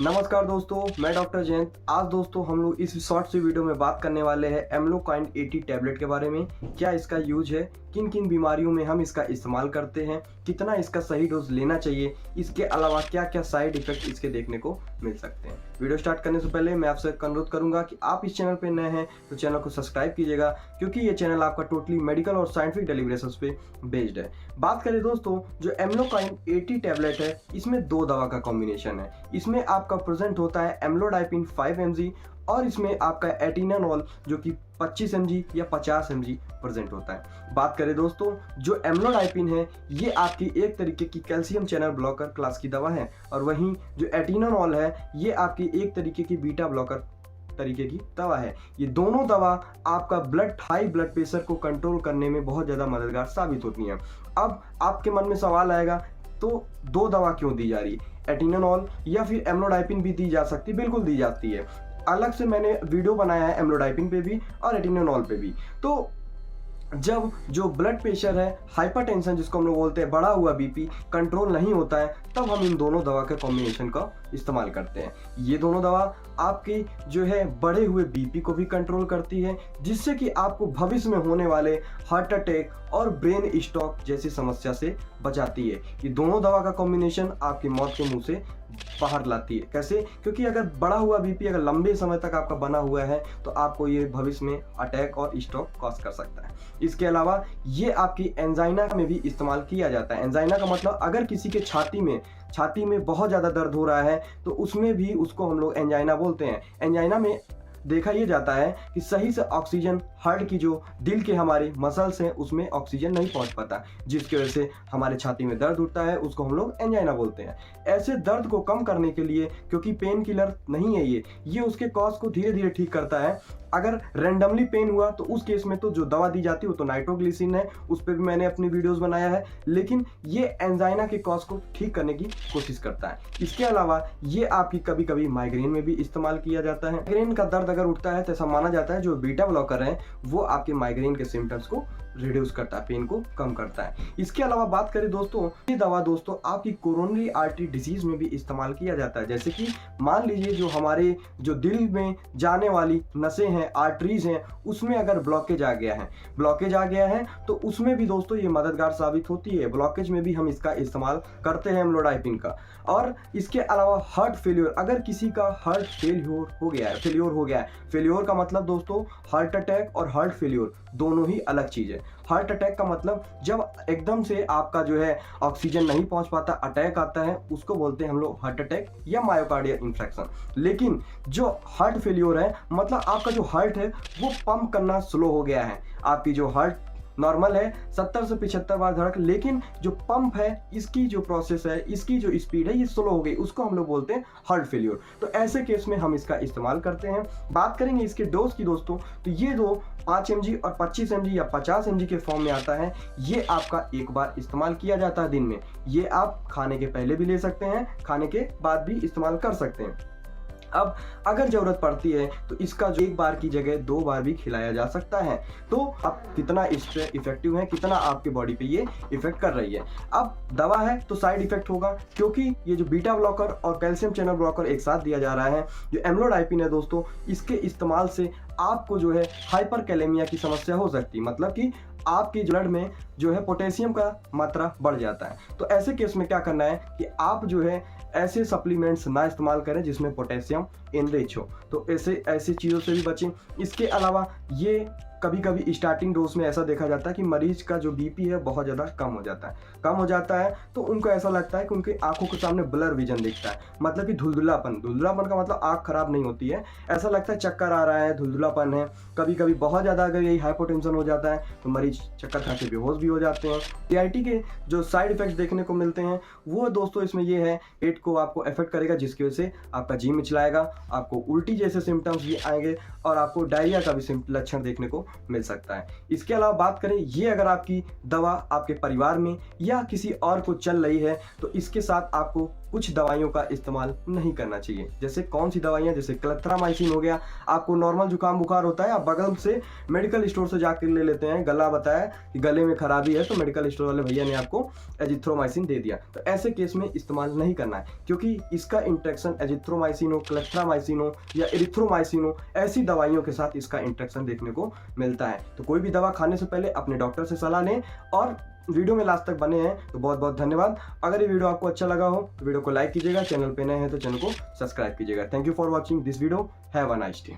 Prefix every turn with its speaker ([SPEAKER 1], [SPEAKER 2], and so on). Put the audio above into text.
[SPEAKER 1] नमस्कार दोस्तों, मैं डॉक्टर जयंत। आज दोस्तों हम लोग इस शॉर्ट सी वीडियो में बात करने वाले हैं एम्लोकाइंड 80 टैबलेट के बारे में। क्या इसका यूज है, किन किन बीमारियों में हम इसका इस्तेमाल करते हैं, कितना इसका सही डोज लेना चाहिए, इसके अलावा क्या क्या साइड इफेक्ट इसके देखने को मिल सकते हैं। वीडियो स्टार्ट करने से पहले मैं आपसे अनुरोध करूंगा कि आप इस चैनल पर नए हैं तो चैनल को सब्सक्राइब कीजिएगा, क्योंकि ये चैनल आपका टोटली मेडिकल और साइंटिफिक डेलिब्रेशंस पे बेस्ड है। बात करें दोस्तों, जो एम्लोकाइंड 80 टैबलेट है, इसमें दो दवा का कॉम्बिनेशन है। इसमें आपका प्रेजेंट होता है एम्लोडाइपिन 5 mg और इसमें आपका एटिनानॉल जो कि 25 mg या 50 mg प्रेजेंट होता है। बात करें दोस्तों, जो एम्लोडाइपिन है ये आपकी एक तरीके की कैल्शियम चैनल ब्लॉकर क्लास की दवा है, और वहीं जो एटिनानॉल है ये आपकी एक तरीके की बीटा ब्लॉकर तरीके की दवा है। ये दोनों दवा आपका हाई ब्लड प्रेशर को कंट्रोल करने में बहुत ज़्यादा मददगार साबित होती हैं। अब आपके मन में सवाल आएगा, तो दो दवा क्यों दी जा रही है, एटिनानॉल या फिर एम्लोडाइपिन भी दी जा सकती? बिल्कुल दी जाती है। अलग से मैंने वीडियो बनाया है एम्लोडाइपिन पे भी और एटिनानॉल पे भी। तो जब जो ब्लड प्रेशर है, हाइपरटेंशन जिसको हम लोग बोलते हैं, बढ़ा हुआ बीपी कंट्रोल नहीं होता है, तब हम इन दोनों दवा के कॉम्बिनेशन का इस्तेमाल करते हैं। ये दोनों दवा आपकी जो है बढ़े हुए बीपी को भी कंट्रोल करती है, जिससे कि आपको भविष्य में होने वाले हार्ट अटैक और ब्रेन स्ट्रोक जैसी समस्या से बचाती है। ये दोनों दवा का कॉम्बिनेशन आपकी मौत के मुंह से बाहर लाती है। कैसे? क्योंकि अगर बढ़ा हुआ बीपी अगर लंबे समय तक आपका बना हुआ है तो आपको ये भविष्य में अटैक और स्ट्रोक कॉज कर सकता है। इसके अलावा ये आपकी एंजाइना में भी इस्तेमाल किया जाता है। एंजाइना का मतलब अगर किसी के छाती में बहुत ज़्यादा दर्द हो रहा है तो उसमें भी उसको हम लोग एंजाइना बोलते हैं। एंजाइना में देखा ये जाता है कि सही से ऑक्सीजन हार्ट की जो दिल के हमारे मसल्स हैं उसमें ऑक्सीजन नहीं पहुंच पाता, जिसकी वजह से हमारे छाती में दर्द उठता है, उसको हम लोग एंजाइना बोलते हैं। ऐसे दर्द को कम करने के लिए, क्योंकि पेन किलर नहीं है ये उसके कॉज को धीरे धीरे ठीक करता है। अगर रैंडमली पेन हुआ तो उस केस में तो जो दवा दी जाती है वो तो नाइट्रोग्लिसरीन है, उस पर भी मैंने अपनी वीडियोस बनाया है, लेकिन ये एंजाइना के कॉज को ठीक करने की कोशिश करता है। इसके अलावा ये आपकी कभी कभी माइग्रेन में भी इस्तेमाल किया जाता है। माइग्रेन का दर्द अगर उठता है तो ऐसा माना जाता है जो बीटा ब्लॉकर है वो आपके माइग्रेन के सिम्टम्स को रिड्यूस करता है, पेन को कम करता है। इसके अलावा बात करें दोस्तों, ये दवा दोस्तों आपकी कोरोनरी आर्टरी डिजीज में भी इस्तेमाल किया जाता है। जैसे कि मान लीजिए जो हमारे जो दिल में जाने वाली नसें हैं, आर्टरीज हैं, उसमें अगर ब्लॉकेज आ गया है तो उसमें भी दोस्तों ये मददगार साबित होती है। ब्लॉकेज में भी हम इसका इस्तेमाल करते हैं एम्लोडाइपिन का। और इसके अलावा हार्ट फेल्योर, अगर किसी का हार्ट फेल्योर हो गया है, फेल्योर का मतलब दोस्तों हार्ट अटैक और हार्ट फेल्योर दोनों ही अलग चीज है। हार्ट अटैक का मतलब जब एकदम से आपका जो है ऑक्सीजन नहीं पहुंच पाता, अटैक आता है, उसको बोलते हैं हम लोग हार्ट अटैक या मायोकार्डियल इंफ्रेक्शन। लेकिन जो हार्ट फेल्योर है मतलब आपका जो हार्ट है वो पंप करना स्लो हो गया है। आपकी जो हार्ट नॉर्मल है 70 से 75 बार धड़क, लेकिन जो पंप है इसकी जो प्रोसेस है, इसकी जो स्पीड है ये स्लो हो गई, उसको हम लोग बोलते हैं हार्ट फेल्योर। तो ऐसे केस में हम इसका इस्तेमाल करते हैं। बात करेंगे इसके डोज की दोस्तों, तो ये दो 5 mg और 25 mg या 50 mg के फॉर्म में आता है। ये आपका एक बार इस्तेमाल किया जाता है दिन में। ये आप खाने के पहले भी ले सकते हैं, खाने के बाद भी इस्तेमाल कर सकते हैं। अब अगर जरूरत पड़ती है तो इसका जो एक बार की जगह 2 बार भी खिलाया जा सकता है। तो अब कितना इस पे इफेक्टिव है, कितना आपके बॉडी पे ये इफेक्ट कर रही है। अब दवा है तो साइड इफेक्ट होगा, क्योंकि ये जो बीटा ब्लॉकर और कैल्शियम चैनल ब्लॉकर एक साथ दिया जा रहा है। जो एम्लोडाइपिन है दोस्तों, इसके इस्तेमाल से आपको जो है हाइपरकैलेमिया की समस्या हो सकती है, मतलब कि आपकी ब्लड में जो है पोटेशियम का मात्रा बढ़ जाता है। तो ऐसे केस में क्या करना है कि आप जो है ऐसे सप्लीमेंट्स ना इस्तेमाल करें जिसमें पोटेशियम इनरिच हो। तो ऐसी चीज़ों से भी बचें। इसके अलावा ये कभी कभी स्टार्टिंग डोज में ऐसा देखा जाता है कि मरीज का जो बीपी है बहुत ज़्यादा कम हो जाता है तो उनको ऐसा लगता है कि उनकी आंखों के सामने ब्लर विजन दिखता है, मतलब कि धुंधलापन का मतलब आंख खराब नहीं होती है, ऐसा लगता है चक्कर आ रहा है, धुंधलापन है। कभी कभी बहुत ज़्यादा अगर यही हाइपोटेंशन हो जाता है तो मरीज चक्कर खा के बेहोश भी हो जाते हैं। टीआईटी के जो साइड इफेक्ट्स देखने को मिलते हैं वो दोस्तों इसमें ये है, पेट को आपको अफेक्ट करेगा, जिसकी वजह से आपका जी मिचलाएगा, आपको उल्टी जैसे सिम्टम्स भी आएंगे और आपको डायरिया का भी लक्षण देखने को मिल सकता है। इसके अलावा बात करें, ये अगर आपकी दवा आपके परिवार में या किसी और को चल रही है तो इसके साथ आपको कुछ दवाइयों का इस्तेमाल नहीं करना चाहिए। जैसे कौन सी दवाइयाँ, जैसे क्लेथ्रामाइसिन हो गया, आपको नॉर्मल जुकाम बुखार होता है, आप बगल से मेडिकल स्टोर से जाकर ले लेते हैं, गला बताया कि गले में खराबी है तो मेडिकल स्टोर वाले भैया ने आपको एजिथ्रोमाइसिन दे दिया, तो ऐसे केस में इस्तेमाल नहीं करना है, क्योंकि इसका इंट्रैक्शन एजिथ्रोमाइसिन हो, क्लेथ्रामाइसिन हो या एरिथ्रोमाइसिन हो, ऐसी दवाइयों के साथ इसका इंट्रैक्शन देखने को मिलता है। तो कोई भी दवा खाने से पहले अपने डॉक्टर से सलाह लें। और वीडियो में लास्ट तक बने हैं तो बहुत बहुत धन्यवाद। अगर ये वीडियो आपको अच्छा लगा हो तो वीडियो को लाइक कीजिएगा, चैनल पे नए हैं तो चैनल को सब्सक्राइब कीजिएगा। Thank you for watching this video. Have a nice day.